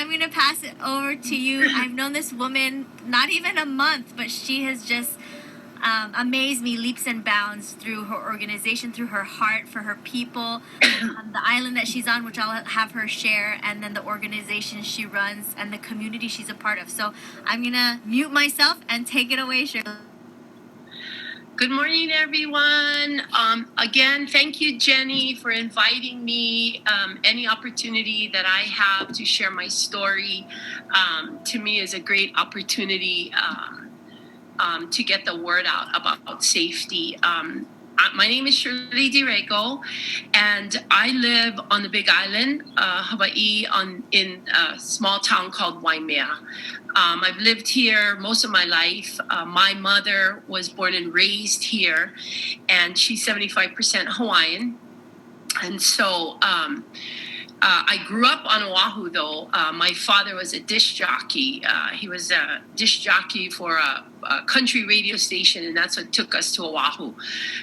I'm going to pass it over to you. I've known this woman not even a month, but she has just amazed me leaps and bounds through her organization, through her heart for her people, the island that she's on, which I'll have her share, and then the organization she runs and the community she's a part of. So I'm going to mute myself and take it away, Shirley. Good morning, everyone. Again, thank you, Jenny, for inviting me. Any opportunity that I have to share my story, to me is a great opportunity to get the word out about safety. My name is Shirley De Rego, and I live on the Big Island, Hawaii, in a small town called Waimea. I've lived here most of my life. My mother was born and raised here, and she's 75% Hawaiian. And so I grew up on Oahu, though. My father was a disc jockey. He was a disc jockey for a country radio station, and that's what took us to Oahu.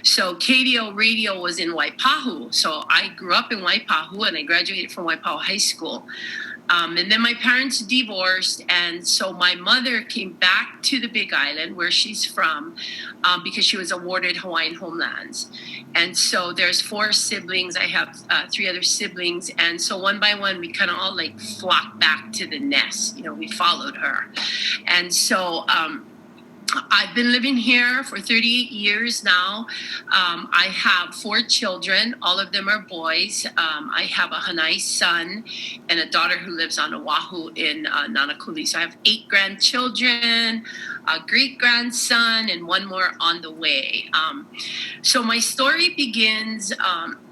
So KDO radio was in Waipahu. So I grew up in Waipahu, and I graduated from Waipahu High School. And then my parents divorced, and so my mother came back to the Big Island, where she's from, because she was awarded Hawaiian homelands. And so there's 4 siblings. I have 3 other siblings, and so one by one, we kind of all like flocked back to the nest. You know, we followed her, and so I've been living here for 38 years now. I have 4 children. All of them are boys. I have a Hanai son and a daughter who lives on Oahu in Nanakuli. So I have 8 grandchildren, a great-grandson, and 1 more on the way. So my story begins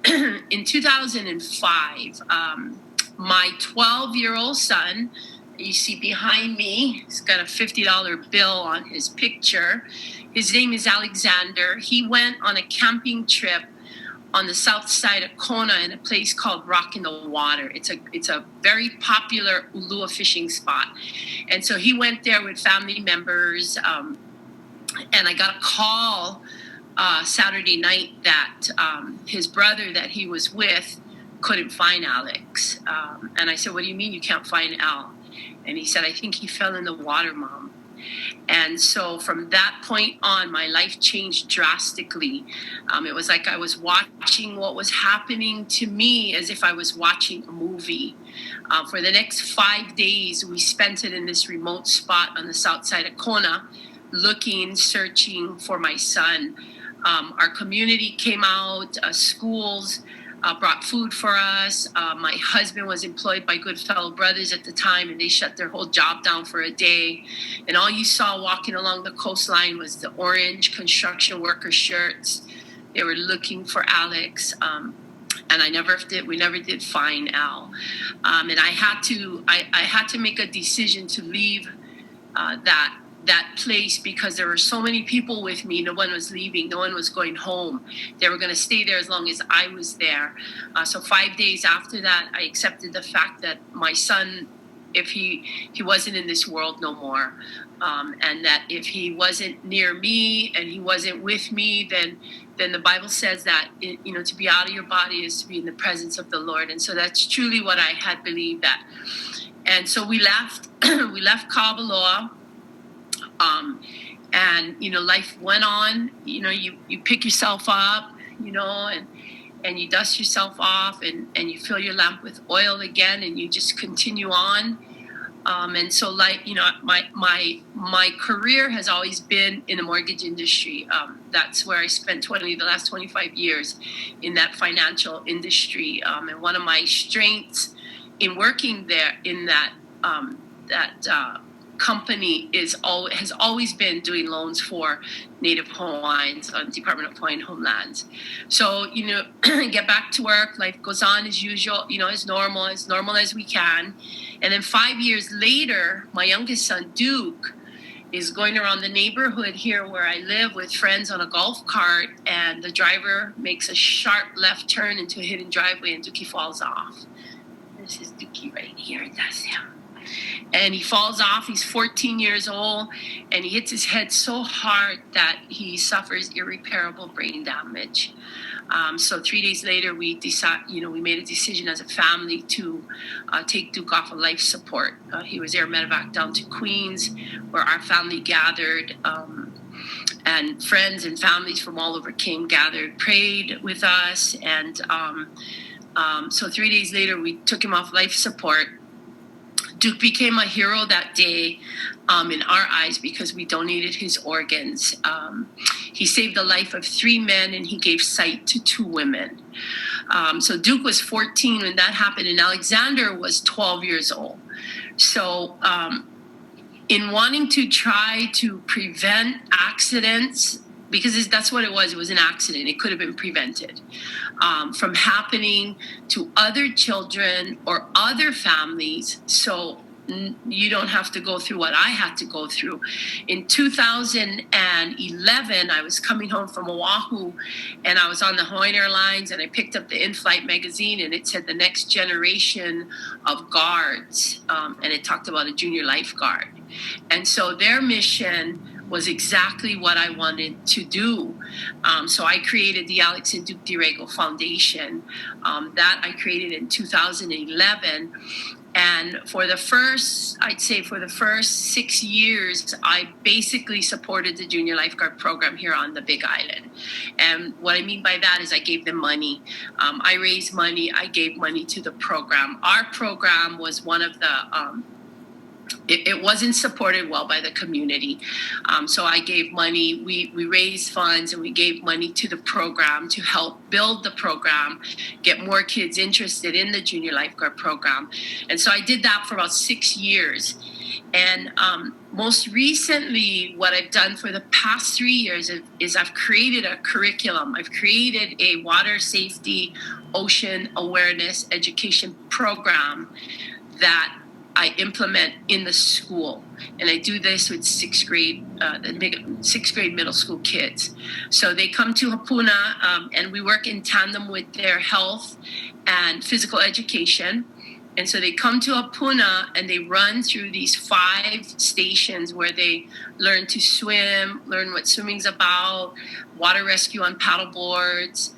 in 2005. My 12-year-old son, you see behind me, he's got a $50 bill on his picture. His name is Alexander. He went on a camping trip on the south side of Kona in a place called Rock in the Water. It's a very popular ulua fishing spot. And so he went there with family members. And I got a call Saturday night that his brother that he was with couldn't find Alex. And I said, "What do you mean you can't find Al?" And he said, "I think he fell in the water, Mom." And so from that point on, my life changed drastically. It was like I was watching what was happening to me as if I was watching a movie. For the next 5 days, we spent it in this remote spot on the south side of Kona, looking, searching for my son. Our community came out, schools brought food for us. My husband was employed by Goodfellow Brothers at the time, and they shut their whole job down for a day. And all you saw walking along the coastline was the orange construction worker shirts. They were looking for Alex. And we never did find Al. And I had to make a decision to leave that place because there were so many people with me. No one was leaving. No one was going home. They were going to stay there as long as I was there. So 5 days after that, I accepted the fact that my son, if he wasn't in this world no more, and that if he wasn't near me and he wasn't with me, then the Bible says that, to be out of your body is to be in the presence of the Lord. And so that's truly what I had believed that. And so we left Kabaloa. And life went on. You pick yourself up, and you dust yourself off, and you fill your lamp with oil again, and you just continue on. And so, my career has always been in the mortgage industry. That's where I spent the last 25 years in that financial industry. And one of my strengths in working there in that company has always been doing loans for Native Hawaiians on Department of Hawaiian Homelands. So, get back to work, life goes on as usual, as normal as we can. And then 5 years later, my youngest son, Duke, is going around the neighborhood here where I live with friends on a golf cart, and the driver makes a sharp left turn into a hidden driveway, and Dookie falls off. This is Dookie right here, that's him. And he falls off. He's 14 years old, and he hits his head so hard that he suffers irreparable brain damage. So 3 days later, we made a decision as a family to take Duke off of life support. He was air medevac down to Queens, where our family gathered. And friends and families from all over gathered, prayed with us. And so 3 days later, we took him off life support. Duke became a hero that day in our eyes because we donated his organs. He saved the life of 3 men and he gave sight to 2 women. So Duke was 14 when that happened, and Alexander was 12 years old. So in wanting to try to prevent accidents, because that's what it was an accident, it could have been prevented from happening to other children or other families, so you don't have to go through what I had to go through. In 2011, I was coming home from Oahu, and I was on the Hawaiian Airlines, and I picked up the in-flight magazine, and it said the next generation of guards, and it talked about a junior lifeguard. And so their mission was exactly what I wanted to do. So I created the Alex and Duke De Rego Foundation. That I created in 2011. And for the first 6 years, I basically supported the junior lifeguard program here on the Big Island. And what I mean by that is I gave them money. I raised money. I gave money to the program. Our program was one of the it wasn't supported well by the community. So I gave money. We raised funds and we gave money to the program to help build the program, get more kids interested in the junior lifeguard program. And so I did that for about 6 years. And most recently, what I've done for the past 3 years is I've created a curriculum. I've created a water safety, ocean awareness education program that I implement in the school, and I do this with sixth grade middle school kids. So they come to Hapuna, and we work in tandem with their health and physical education. And so they come to Hapuna and they run through these 5 stations where they learn to swim, learn what swimming's about, water rescue on paddle boards.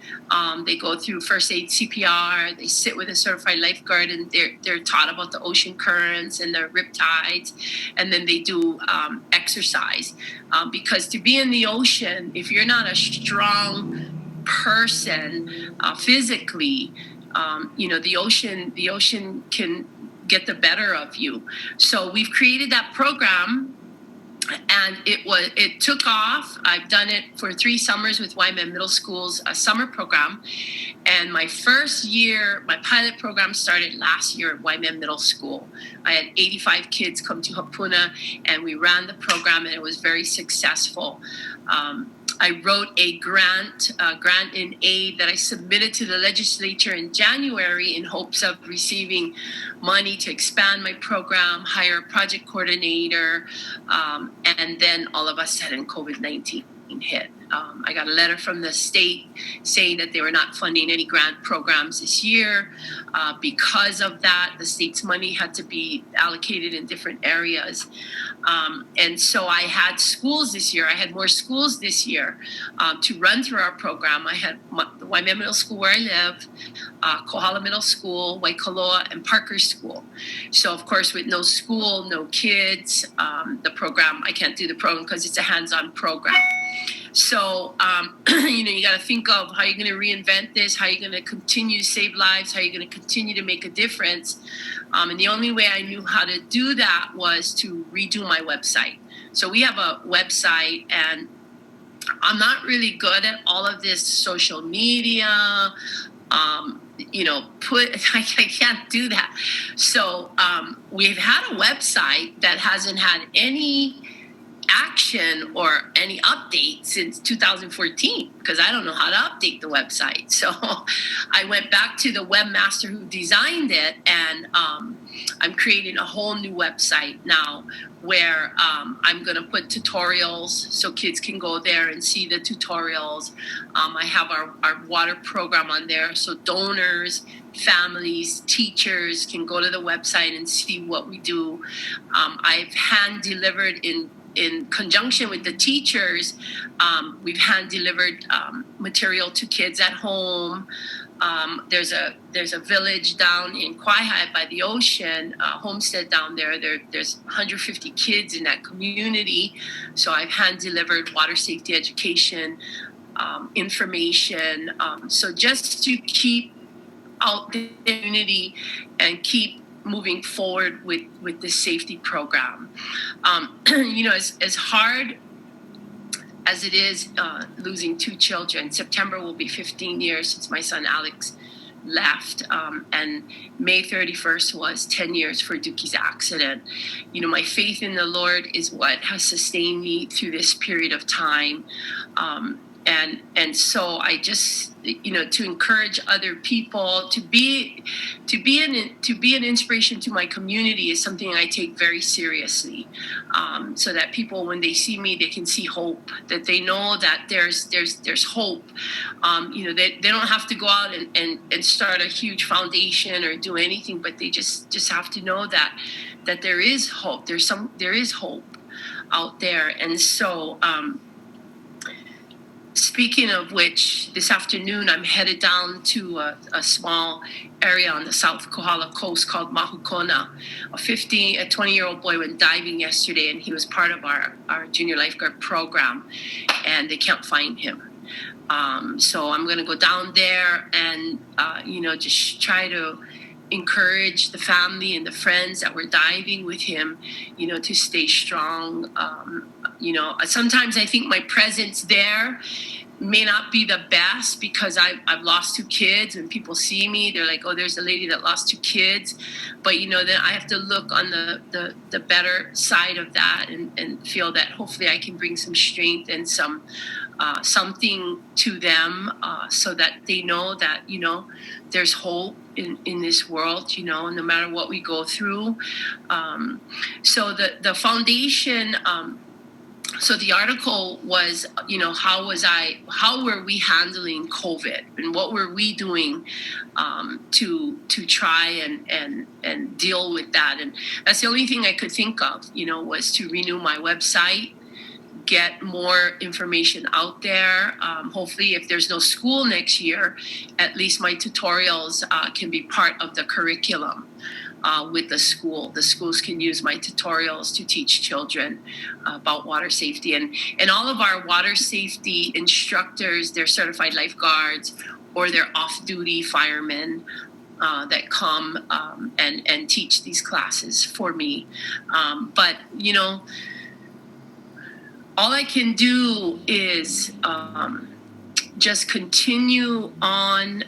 They go through first aid CPR. They sit with a certified lifeguard, and they're taught about the ocean currents and the riptides. And then they do exercise. Because to be in the ocean, if you're not a strong person physically, the ocean can get the better of you. So we've created that program, and it took off. I've done it for 3 summers with YMM Middle School's summer program. And my first year, my pilot program started last year at YMM Middle School. I had 85 kids come to Hapuna, and we ran the program, and it was very successful. I wrote a grant in aid that I submitted to the legislature in January in hopes of receiving money to expand my program, hire a project coordinator, and then all of a sudden COVID-19 hit. I got a letter from the state saying that they were not funding any grant programs this year. Because of that, the state's money had to be allocated in different areas. And so I had schools this year. I had more schools this year to run through our program. I had the Waimea Middle School where I live, Kohala Middle School, Waikoloa, and Parker School. So, of course, with no school, no kids, the program, I can't do the program because it's a hands-on program. So, you got to think of how you're going to reinvent this, how you're going to continue to save lives, how you're going to continue to make a difference. And the only way I knew how to do that was to redo my website. So we have a website, and I'm not really good at all of this social media. I can't do that. So we've had a website that hasn't had any action or any update since 2014 because I don't know how to update the website. So I went back to the webmaster who designed it, and I'm creating a whole new website now where I'm going to put tutorials so kids can go there and see the tutorials. I have our water program on there, so donors, families, teachers can go to the website and see what we do. I've hand delivered in in conjunction with the teachers, we've hand delivered material to kids at home. There's a village down in Quahai by the ocean, homestead down there. There's 150 kids in that community. So I've hand delivered water safety education, information. So just to keep out the community and keep moving forward with the safety program. As hard as it is losing 2 children, September will be 15 years since my son Alex left, and May 31st was 10 years for Dookie's accident. My faith in the Lord is what has sustained me through this period of time. And so I just, to encourage other people to be an inspiration to my community is something I take very seriously. So that people, when they see me, they can see hope. That they know that there's hope. They don't have to go out and start a huge foundation or do anything, but they just have to know that there is hope. There is hope out there, and so. Speaking of which, this afternoon I'm headed down to a small area on the South Kohala coast called Mahukona. A 20-year-old boy went diving yesterday, and he was part of our junior lifeguard program, and they can't find him. So I'm going to go down there and, just try to encourage the family and the friends that were diving with him, to stay strong. Sometimes I think my presence there may not be the best because I've lost 2 kids. When people see me, they're like, oh, there's a lady that lost 2 kids. But, then I have to look on the better side of that and feel that hopefully I can bring some strength and something to them so that they know that, there's hope in this world, no matter what we go through. So the foundation, so the article was, how were we handling COVID and what were we doing to try and deal with that? And that's the only thing I could think of, was to renew my website, get more information out there. Hopefully, if there's no school next year, at least my tutorials can be part of the curriculum with the school. The schools can use my tutorials to teach children about water safety. And all of our water safety instructors, they're certified lifeguards or they're off-duty firemen that come and teach these classes for me. But, all I can do is just continue on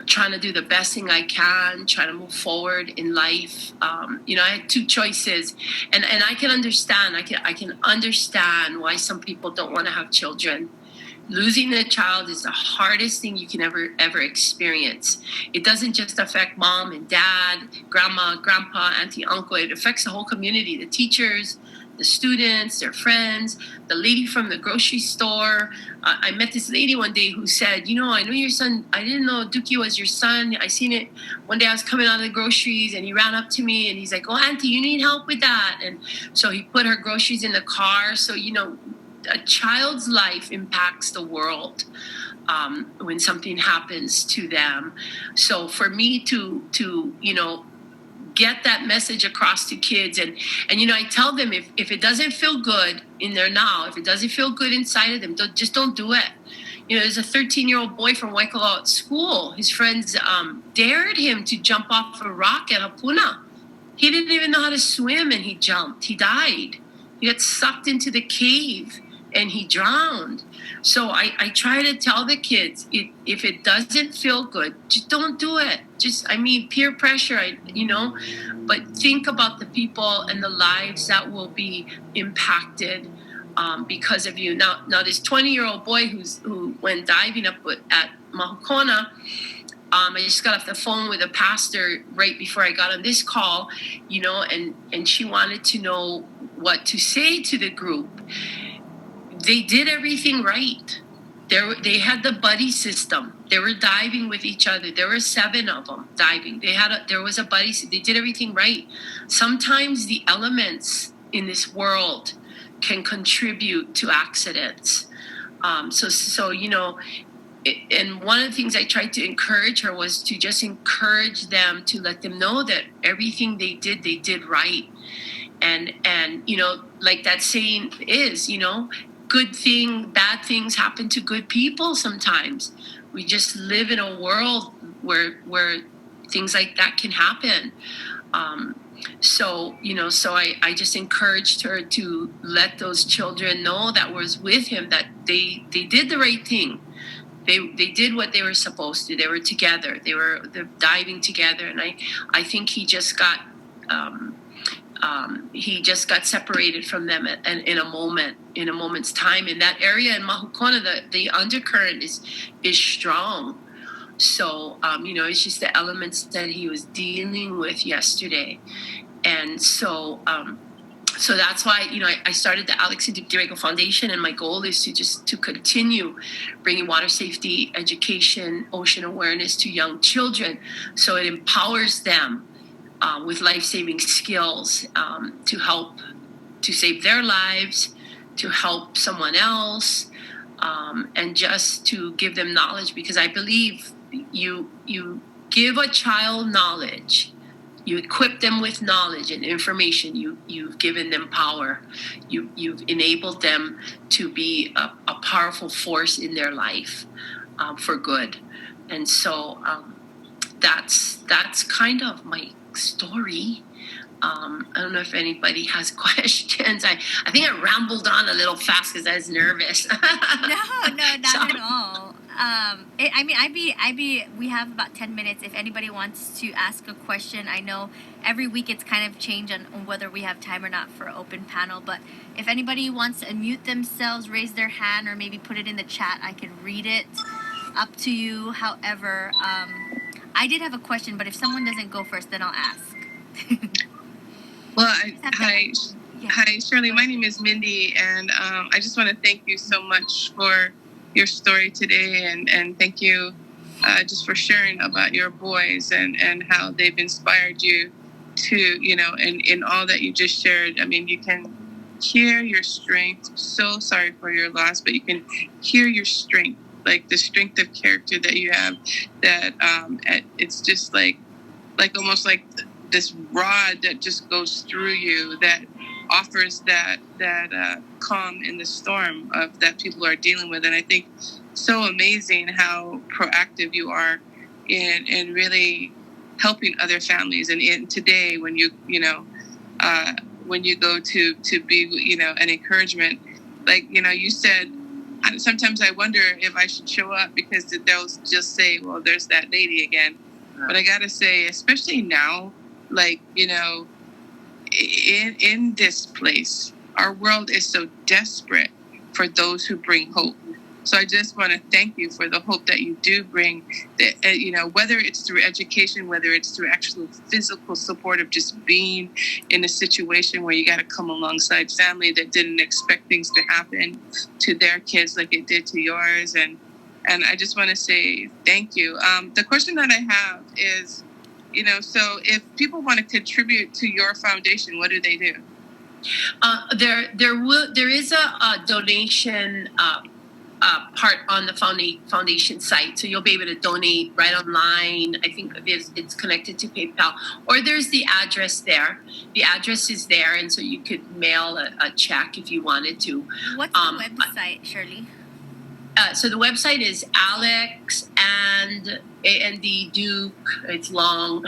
trying to do the best thing I can, try to move forward in life. I had 2 choices, and I can understand. I can understand why some people don't want to have children. Losing a child is the hardest thing you can ever experience. It doesn't just affect mom and dad, grandma, grandpa, auntie, uncle. It affects the whole community, the teachers, the students, their friends, the lady from the grocery store. I met this lady one day who said, I know your son. I didn't know Dookie was your son. I seen it one day. I was coming out of the groceries and he ran up to me and he's like, oh, auntie, you need help with that. And so he put her groceries in the car. So, a child's life impacts the world when something happens to them. So for me to get that message across to kids. And I tell them if it doesn't feel good in there now, if it doesn't feel good inside of them, don't do it. There's a 13-year-old boy from Waikoloa at school. His friends dared him to jump off a rock at Hapuna. He didn't even know how to swim and he jumped. He died. He got sucked into the cave and he drowned. So I try to tell the kids, if it doesn't feel good, just don't do it. Peer pressure, but think about the people and the lives that will be impacted because of you. Now this 20-year-old boy who went diving up at Mahukona, I just got off the phone with a pastor right before I got on this call, and she wanted to know what to say to the group. They did everything right. They had the buddy system. They were diving with each other. There were 7 of them diving. There was a buddy. They did everything right. Sometimes the elements in this world can contribute to accidents. So and one of the things I tried to encourage her was to just encourage them, to let them know that everything they did right. And like that saying is, bad things happen to good people sometimes. We just live in a world where things like that can happen. So I just encouraged her to let those children know that was with him that they did the right thing. They did what they were supposed to. They were together. They're diving together, and I think he just got separated from them in a moment's time. In that area in Mahukona, the undercurrent is strong. So it's just the elements that he was dealing with yesterday, and so that's why I started the Alex De Rego Foundation, and my goal is to continue bringing water safety education, ocean awareness to young children, so it empowers them with life-saving skills to help to save their lives, to help someone else, and just to give them knowledge, because I believe you give a child knowledge. You equip them with knowledge and information. You've given them power. You've enabled them to be a powerful force in their life for good. And so that's kind of my story. I don't know if anybody has questions. I think I rambled on a little fast because I was nervous. No, not at all. We have about 10 minutes if anybody wants to ask a question. I know every week it's kind of changed on whether we have time or not for open panel, but if anybody wants to unmute themselves, raise their hand, or maybe put it in the chat, I can read it. Up to you. However, I did have a question, but if someone doesn't go first, then I'll ask. Well, hi, Shirley. My name is Mindy, and I just want to thank you so much for your story today, and thank you just for sharing about your boys and how they've inspired you to, in all that you just shared. I mean, you can hear your strength. So sorry for your loss, but you can hear your strength, like the strength of character that you have, that it's just like almost like this rod that just goes through you, that offers that calm in the storm of that people are dealing with. And I think so amazing how proactive you are in really helping other families. And in today, when you go to be an encouragement, like you said, sometimes I wonder if I should show up, because they'll just say, well, there's that lady again. But I gotta say, especially now, in this place, our world is so desperate for those who bring hope. So I just want to thank you for the hope that you do bring, that, whether it's through education, whether it's through actual physical support of just being in a situation where you got to come alongside family that didn't expect things to happen to their kids like it did to yours. And I just want to say thank you. The question that I have is, so if people want to contribute to your foundation, what do they do? There is a donation part on the foundation site, so you'll be able to donate right online. I think it's connected to PayPal, or there's the address there. The address is there, and so you could mail a check if you wanted to. What's the website, Shirley? So the website is Alex and Duke, it's long,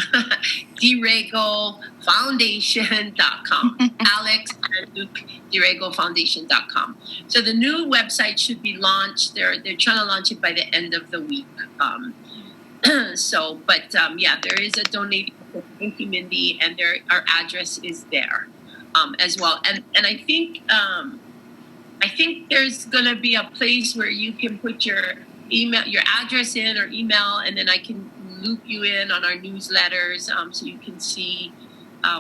DeRegoFoundation.com. Alex and Duke DeRegoFoundation.com. So the new website should be launched. They're trying to launch it by the end of the week. There is a donation. Thank you, Mindy, and our address is there as well. And I think there's going to be a place where you can put your address in or email, and then I can loop you in on our newsletters so you can see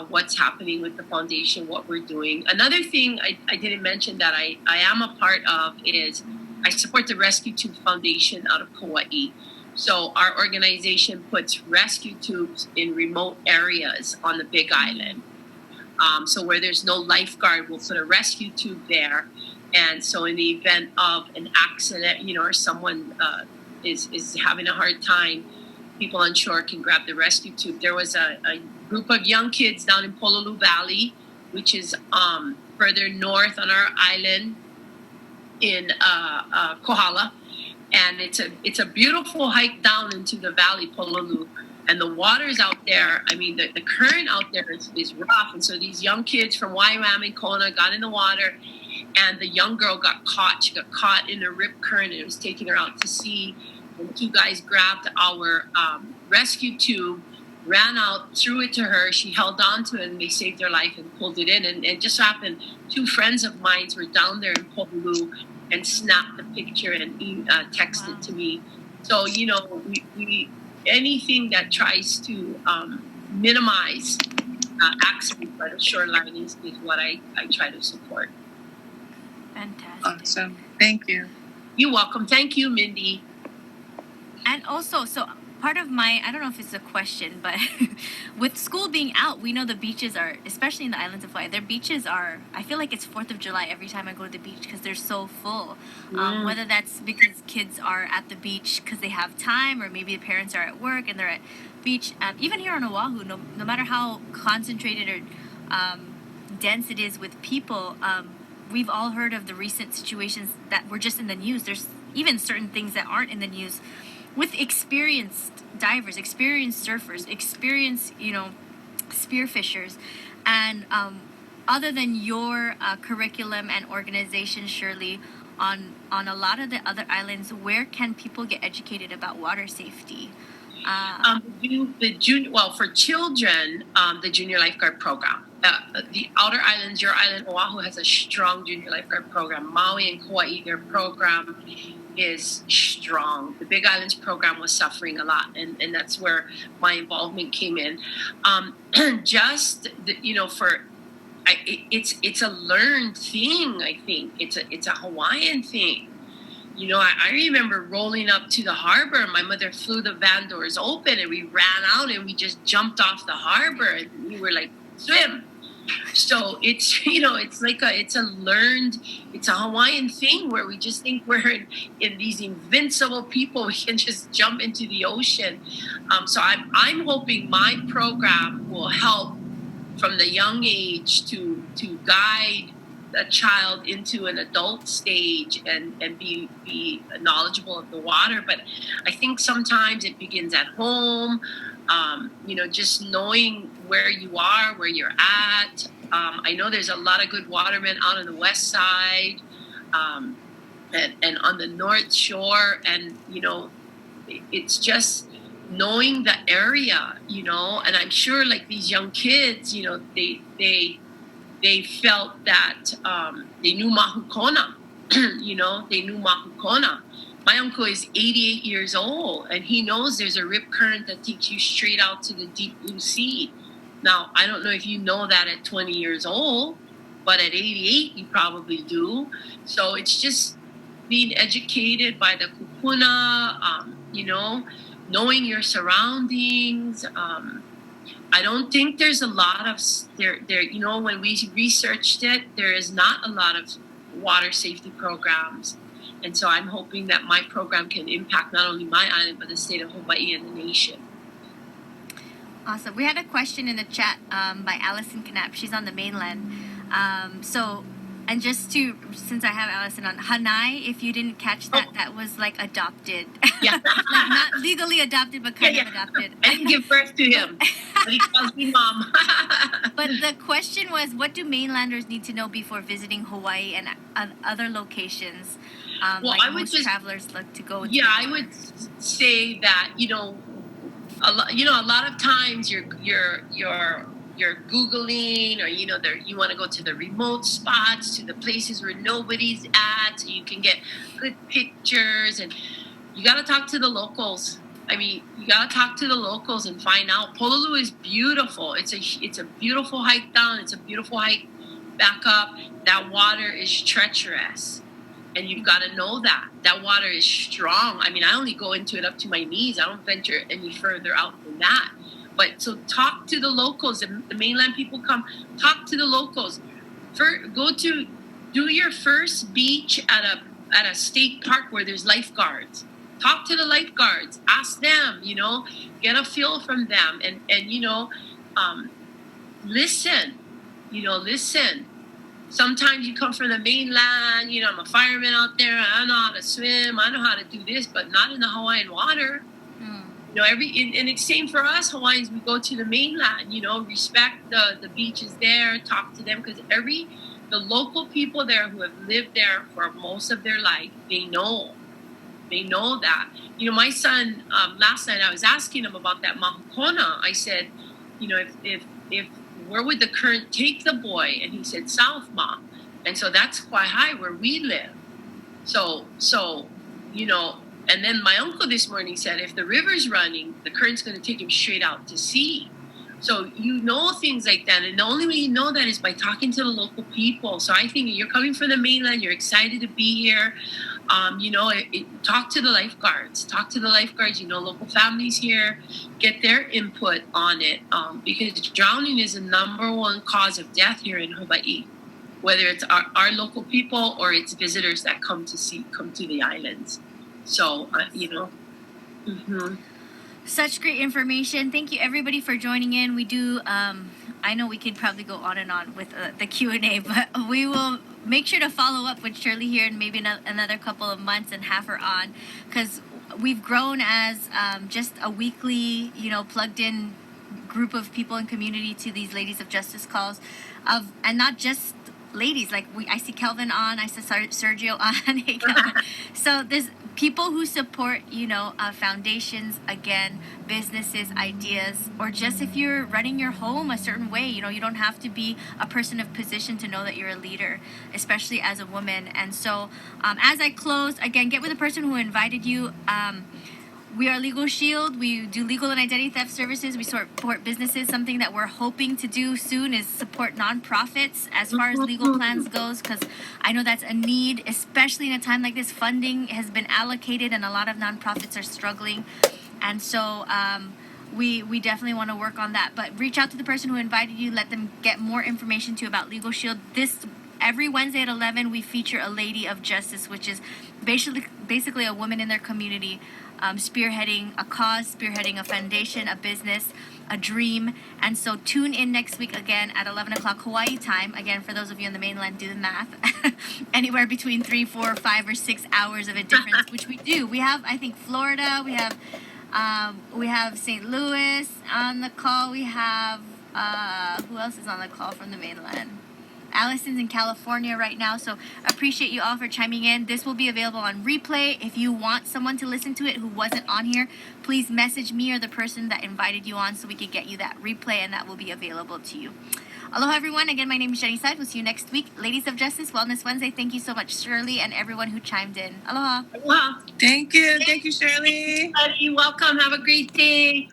what's happening with the foundation, what we're doing. Another thing I didn't mention that I am a part of is I support the Rescue Tube Foundation out of Kauai. So our organization puts rescue tubes in remote areas on the Big Island. So where there's no lifeguard, we'll put a rescue tube there. And so in the event of an accident, or someone is having a hard time, people on shore can grab the rescue tube. There was a group of young kids down in Pololu Valley, which is further north on our island in Kohala. And it's a beautiful hike down into the valley, Pololu. And the water's out there. I mean, the current out there is rough. And so these young kids from YWAM and Kona got in the water, and the young girl got caught. She got caught in a rip current, and it was taking her out to sea. And two guys grabbed our rescue tube, ran out, threw it to her. She held on to it, and they saved her life and pulled it in. And it just happened, two friends of mine were down there in Pololu and snapped the picture and texted to me. So, we anything that tries to minimize accidents by the shoreline is what I try to support. Fantastic. Awesome. Thank you. You're welcome. Thank you, Mindy. And also, so part of my, I don't know if it's a question, but with school being out, we know the beaches are, especially in the islands of Hawaii, their beaches are, I feel like it's 4th of July every time I go to the beach because they're so full. Whether that's because kids are at the beach because they have time, or maybe the parents are at work and they're at beach. Even here on Oahu, no matter how concentrated or dense it is with people, we've all heard of the recent situations that were just in the news. There's even certain things that aren't in the news with experienced divers, experienced surfers, experienced, spearfishers. And other than your curriculum and organization, Shirley, on a lot of the other islands, where can people get educated about water safety? For children, the junior lifeguard program. The outer islands, your island, Oahu, has a strong junior lifeguard program. Maui and Kauai, their program is strong. The Big Islands program was suffering a lot, and that's where my involvement came in. It's a learned thing. I think it's a Hawaiian thing. I remember rolling up to the harbor. My mother flew the van doors open, and we ran out, and we just jumped off the harbor, and we were like, swim. So it's a Hawaiian thing where we just think we're in these invincible people. We can just jump into the ocean. So I'm hoping my program will help from the young age to guide a child into an adult stage and be knowledgeable of the water. But I think sometimes it begins at home. Just knowing where you are, where you're at. I know there's a lot of good watermen out on the west side and on the north shore. And, it's just knowing the area, and I'm sure like these young kids, they felt that they knew Mahukona, they knew Mahukona. My uncle is 88 years old, and he knows there's a rip current that takes you straight out to the deep blue sea. Now, I don't know if you know that at 20 years old, but at 88, you probably do. So it's just being educated by the kupuna, knowing your surroundings. I don't think there's a lot of, when we researched it, there is not a lot of water safety programs. And so I'm hoping that my program can impact not only my island, but the state of Hawaii and the nation. Awesome. We had a question in the chat by Allison Knapp. She's on the mainland. And just since I have Allison on, Hanai, if you didn't catch that, that was like adopted. Yeah. Like not legally adopted, but kind of adopted. I didn't give birth to him. But he calls me mom. But the question was, what do mainlanders need to know before visiting Hawaii and other locations? Most travelers look to go. I would say that a lot of times you're Googling, or you want to go to the remote spots, to the places where nobody's at, so you can get good pictures, and you got to talk to the locals. You got to talk to the locals and find out. Pololu is beautiful. It's a beautiful hike down. It's a beautiful hike back up. That water is treacherous. And you've got to know that. That water is strong. I only go into it up to my knees. I don't venture any further out than that. But so talk to the locals. The mainland people come. Talk to the locals. Do your first beach at a state park where there's lifeguards. Talk to the lifeguards. Ask them. Get a feel from them, and listen. Listen. Sometimes you come from the mainland. I'm a fireman out there. I know how to swim. I know how to do this, but not in the Hawaiian water. And it's same for us Hawaiians. We go to the mainland. Respect the beaches there. Talk to them, because the local people there who have lived there for most of their life, they know that. My son, last night I was asking him about that mahukona. I said, if where would the current take the boy? And he said, south, Ma. And so that's quite high where we live. So, and then my uncle this morning said, if the river's running, the current's going to take him straight out to sea. So things like that. And the only way you know that is by talking to the local people. So I think you're coming from the mainland, you're excited to be here. Talk to the lifeguards. Local families here, get their input on it, because drowning is the number one cause of death here in Hawaii, whether it's our local people or it's visitors that come to the islands. So, Mm-hmm. Such great information. Thank you, everybody, for joining in. We do, I know we could probably go on and on with the Q&A, but we will make sure to follow up with Shirley here in maybe another couple of months and have her on, because we've grown as just a weekly, plugged in group of people and community to these Ladies of Justice calls, and not just ladies. Like I see Kelvin on, I see Sergio on. Hey, Kelvin. So there's people who support, foundations, again, businesses, ideas, or just if you're running your home a certain way, you don't have to be a person of position to know that you're a leader, especially as a woman. And so as I close, again, get with the person who invited you. We are Legal Shield. We do legal and identity theft services. We support businesses. Something that we're hoping to do soon is support nonprofits as far as legal plans goes, because I know that's a need, especially in a time like this. Funding has been allocated and a lot of nonprofits are struggling. And so we definitely want to work on that. But reach out to the person who invited you. Let them get more information to you about Legal Shield. Every Wednesday at 11, we feature a Lady of Justice, which is basically a woman in their community, spearheading a cause, spearheading a foundation, a business, a dream. And so tune in next week again at 11 o'clock Hawaii time. Again, for those of you on the mainland, do the math. Anywhere between 3, 4, 5, or 6 hours of a difference, which we do. We have, I think, Florida. We have St. Louis on the call. We have, who else is on the call from the mainland? Allison's in California right now, so appreciate you all for chiming in. This will be available on replay. If you want someone to listen to it who wasn't on here, please message me or the person that invited you on so we can get you that replay, and that will be available to you. Aloha, everyone. Again, my name is Jeni Emson. We'll see you next week. Ladies of Justice Wellness Wednesday. Thank you so much, Shirley, and everyone who chimed in. Aloha. Aloha. Thank you. Thank you, Shirley. You're welcome. Have a great day.